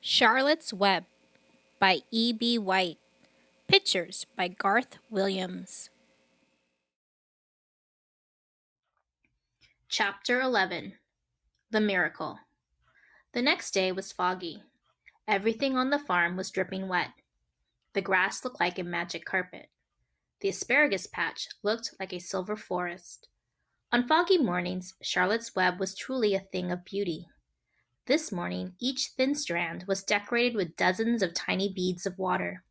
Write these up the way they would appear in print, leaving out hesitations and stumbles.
Charlotte's Web by E.B. White. Pictures by Garth Williams. Chapter 11. The Miracle. The next day was foggy. Everything on the farm was dripping wet. The grass looked like a magic carpet. The asparagus patch looked like a silver forest. On foggy mornings, Charlotte's Web was truly a thing of beauty. This morning, each thin strand was decorated with dozens of tiny beads of water.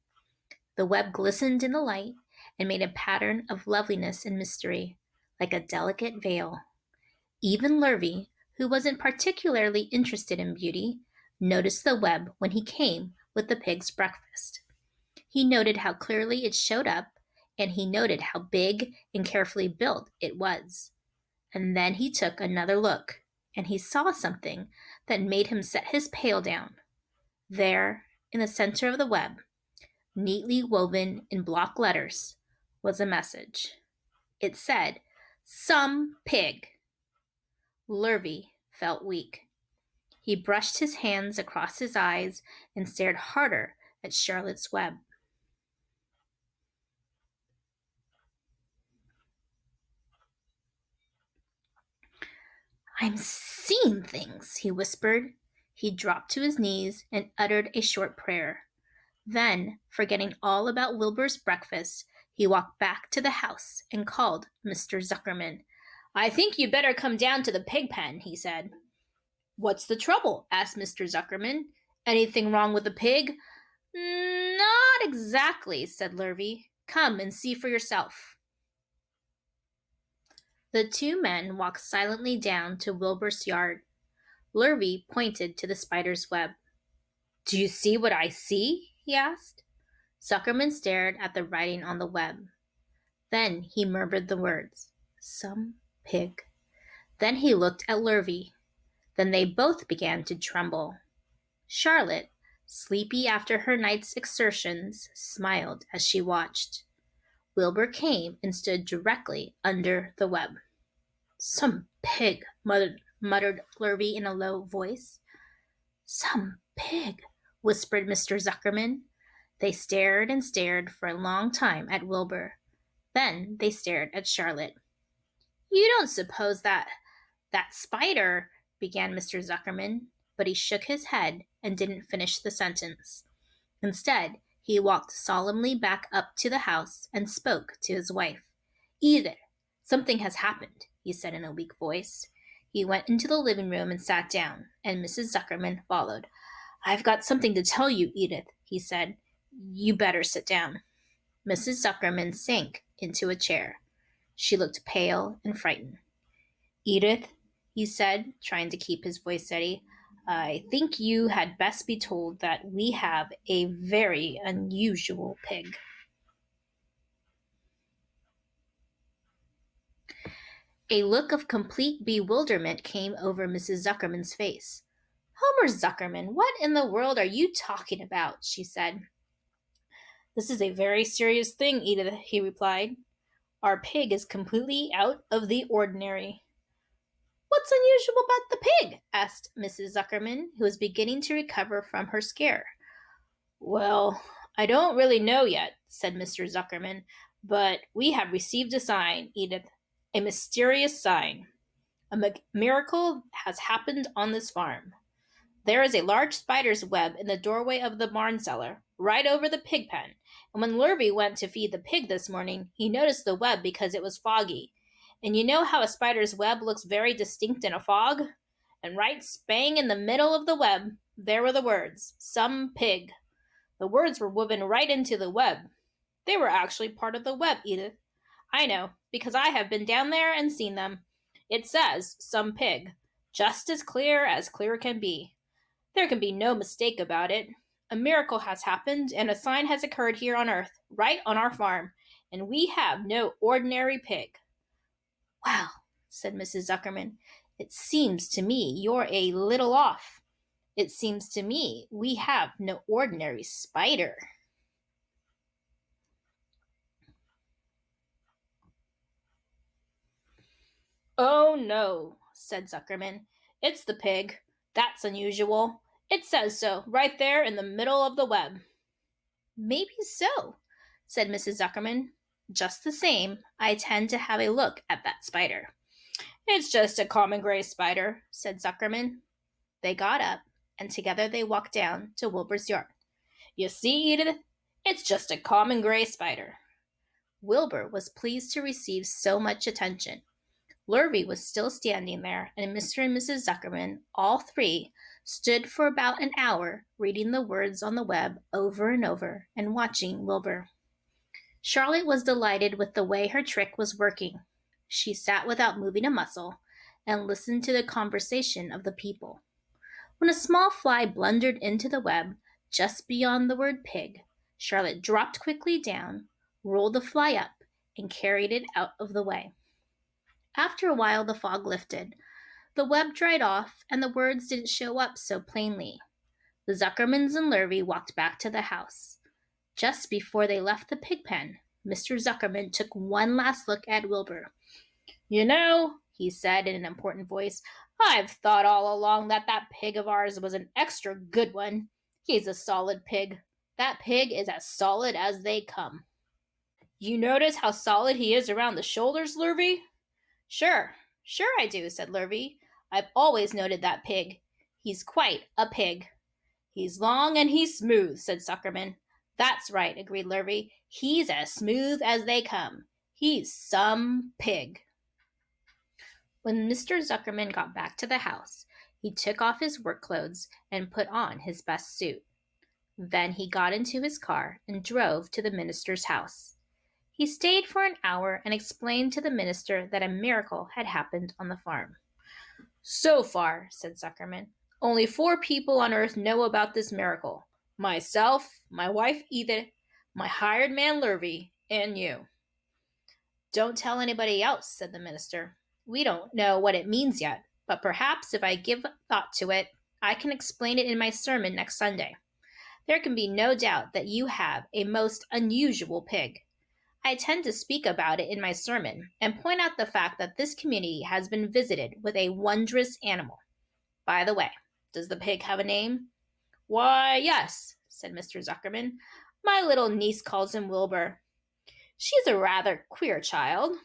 The web glistened in the light and made a pattern of loveliness and mystery, like a delicate veil. Even Lurvy, who wasn't particularly interested in beauty, noticed the web when he came with the pig's breakfast. He noted how clearly it showed up, and he noted how big and carefully built it was. And then he took another look, and he saw something that made him set his pail down. There, in the center of the web, neatly woven in block letters, was a message. It said, "Some pig." Lurvy felt weak. He brushed his hands across his eyes and stared harder at Charlotte's Web. "I'm seeing things," he whispered. He dropped to his knees and uttered a short prayer. Then, forgetting all about Wilbur's breakfast, he walked back to the house and called Mr. Zuckerman. "I think you better come down to the pig pen," he said. "What's the trouble?" asked Mr. Zuckerman. "Anything wrong with the pig?" "Not exactly," said Lurvy. "Come and see for yourself." The two men walked silently down to Wilbur's yard. Lurvy pointed to the spider's web. "Do you see what I see?" he asked. Zuckerman stared at the writing on the web. Then he murmured the words, "Some pig." Then he looked at Lurvy. Then they both began to tremble. Charlotte, sleepy after her night's exertions, smiled as she watched. Wilbur came and stood directly under the web. "Some pig," muttered Lurvy in a low voice. "Some pig," whispered Mr. Zuckerman. They stared and stared for a long time at Wilbur. Then they stared at Charlotte. "You don't suppose that spider," began Mr. Zuckerman, but he shook his head and didn't finish the sentence. Instead, he walked solemnly back up to the house and spoke to his wife. "Edith, something has happened," he said in a weak voice. He went into the living room and sat down, and Mrs. Zuckerman followed. "I've got something to tell you, Edith," he said. "You better sit down." Mrs. Zuckerman sank into a chair. She looked pale and frightened. "Edith," he said, trying to keep his voice steady, "I think you had best be told that we have a very unusual pig." A look of complete bewilderment came over Mrs. Zuckerman's face. "Homer Zuckerman, what in the world are you talking about?" she said. "This is a very serious thing, Edith," he replied. "Our pig is completely out of the ordinary." "What's unusual about the pig?" asked Mrs. Zuckerman, who was beginning to recover from her scare. "Well, I don't really know yet," said Mr. Zuckerman, "but we have received a sign, Edith, a mysterious sign. A miracle has happened on this farm. There is a large spider's web in the doorway of the barn cellar, right over the pig pen, and when Lurvy went to feed the pig this morning, he noticed the web because it was foggy. And you know how a spider's web looks very distinct in a fog? And right spang in the middle of the web, there were the words, 'Some pig.' The words were woven right into the web. They were actually part of the web, Edith. I know, because I have been down there and seen them. It says, 'Some pig,' just as clear can be. There can be no mistake about it. A miracle has happened, and a sign has occurred here on earth, right on our farm, and we have no ordinary pig." "Well," said Mrs. Zuckerman, "it seems to me you're a little off. It seems to me we have no ordinary spider." "Oh, no," said Zuckerman. "It's the pig. That's unusual. It says so, right there in the middle of the web. Maybe so, said Mrs. Zuckerman. Just the same, I tend to have a look at that spider. It's just a common gray spider, said Zuckerman. They got up, and together they walked down to Wilbur's yard. You see, Edith, it's just a common gray spider. Wilbur was pleased to receive so much attention. Lurvy was still standing there, and Mr. and Mrs. Zuckerman, all three, stood for about an hour reading the words on the web over and over and watching Wilbur. Charlotte was delighted with the way her trick was working. She sat without moving a muscle and listened to the conversation of the people. When a small fly blundered into the web just beyond the word pig, Charlotte dropped quickly down, rolled the fly up, and carried it out of the way. After a while, the fog lifted. The web dried off, and the words didn't show up so plainly. The Zuckermans and Lurvy walked back to the house. Just before they left the pig pen, Mr. Zuckerman took one last look at Wilbur. You know, he said in an important voice, I've thought all along that pig of ours was an extra good one. He's a solid pig. That pig is as solid as they come. You notice how solid he is around the shoulders, Lurvy? Sure I do, said Lurvy. I've always noted that pig. He's quite a pig. He's long and he's smooth, said Zuckerman. That's right, agreed Lurvy. He's as smooth as they come. He's some pig. When Mr. Zuckerman got back to the house, he took off his work clothes and put on his best suit. Then he got into his car and drove to the minister's house. He stayed for an hour and explained to the minister that a miracle had happened on the farm. So far, said Zuckerman, only 4 people on earth know about this miracle. Myself, my wife Edith, my hired man Lurvy, and you. Don't tell anybody else, said the minister. We don't know what it means yet, but perhaps if I give thought to it, I can explain it in my sermon next Sunday. There can be no doubt that you have a most unusual pig. I tend to speak about it in my sermon and point out the fact that this community has been visited with a wondrous animal. By the way, does the pig have a name? Why, yes, said Mr. Zuckerman. My little niece calls him Wilbur. She's a rather queer child.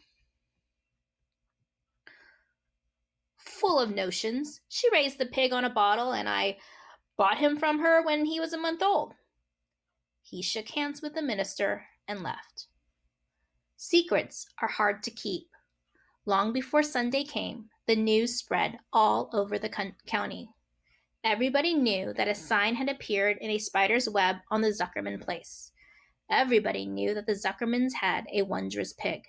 Full of notions. She raised the pig on a bottle, and I bought him from her when he was a month old. He shook hands with the minister and left. Secrets are hard to keep. Long before Sunday came, the news spread all over the county. Everybody knew that a sign had appeared in a spider's web on the Zuckerman place. Everybody knew that the Zuckermans had a wondrous pig.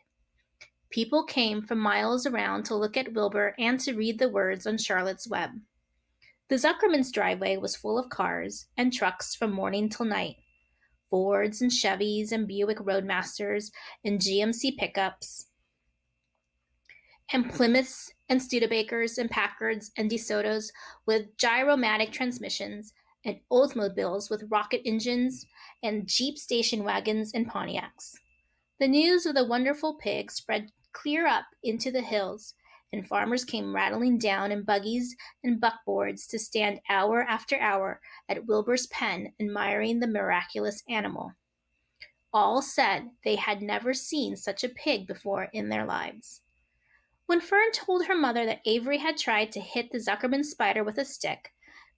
People came from miles around to look at Wilbur and to read the words on Charlotte's web. The Zuckermans' driveway was full of cars and trucks from morning till night. Fords and Chevys and Buick Roadmasters and GMC pickups, and Plymouths and Studebakers and Packards and DeSotos with gyromatic transmissions, and Oldsmobiles with rocket engines, and Jeep station wagons and Pontiacs. The news of the wonderful pig spread clear up into the hills, and farmers came rattling down in buggies and buckboards to stand hour after hour at Wilbur's pen admiring the miraculous animal. All said they had never seen such a pig before in their lives. When Fern told her mother that Avery had tried to hit the Zuckerman spider with a stick,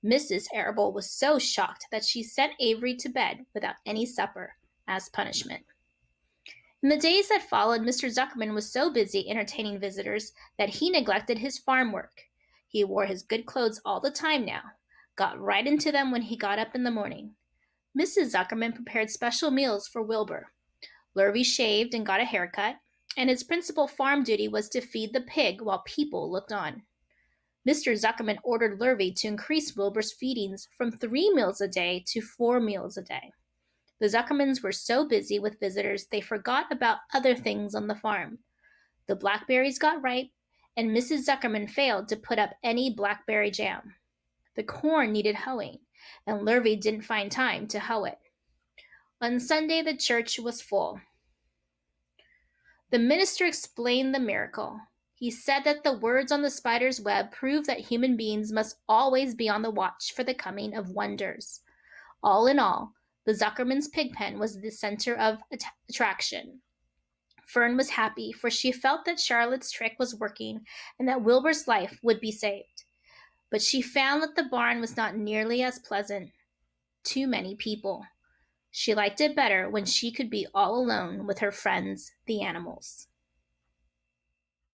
Mrs. Arable was so shocked that she sent Avery to bed without any supper as punishment. In the days that followed, Mr. Zuckerman was so busy entertaining visitors that he neglected his farm work. He wore his good clothes all the time now, got right into them when he got up in the morning. Mrs. Zuckerman prepared special meals for Wilbur. Lurvy shaved and got a haircut, and his principal farm duty was to feed the pig while people looked on. Mr. Zuckerman ordered Lurvy to increase Wilbur's feedings from 3 meals a day to 4 meals a day. The Zuckermans were so busy with visitors they forgot about other things on the farm. The blackberries got ripe, and Mrs. Zuckerman failed to put up any blackberry jam. The corn needed hoeing, and Lurvy didn't find time to hoe it. On Sunday, the church was full. The minister explained the miracle. He said that the words on the spider's web prove that human beings must always be on the watch for the coming of wonders. All in all, the Zuckerman's pig pen was the center of attraction. Fern was happy, for she felt that Charlotte's trick was working and that Wilbur's life would be saved. But she found that the barn was not nearly as pleasant. Too many people. She liked it better when she could be all alone with her friends, the animals.